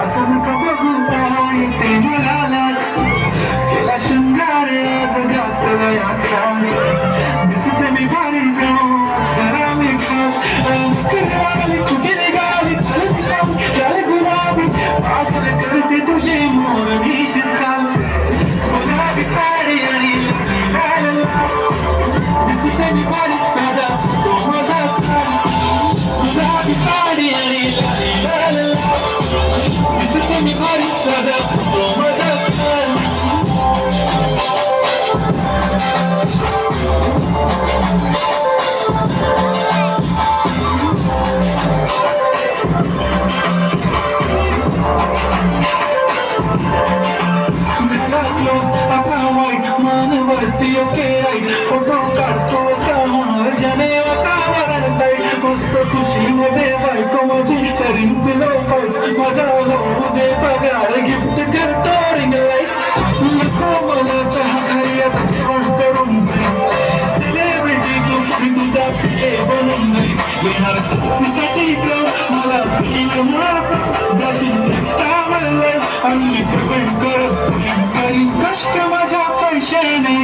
असं नको बघू पाय ते मलालाच केला शृंगार आज घातलाय असा दिसते मी भारी जाऊ जरा मी खास कराली कुठे निघाली खाली दिसावी त्याला गुलाबी पागल करते तुझे मोरणीश चाल गुलाबी साडी आणि लाल दिसते मी भारी माझा फोटो माझा गुलाबी साडी आणि लाल दिसते मी भारी माझा फोटो माझा आता वाईट मानवरती ओके राईट फोटो काढतो असा होणार ज्याने वातावरण ताईट मस्त सुशीमध्ये बायको माझी करीन पिलो फाईट माझा होऊ दे पगार गिफ्ट करतो रिंग लाईट नको मला चहा खाली आता जेवण करून जाईल सेलिब्रिटी तू तुझा पिले बनून जाईल येणार साठी मला फील होणार जशी नेक्स्ट टाइम आणि पेमेंट करत करीन कष्ट माझ्या पैशाने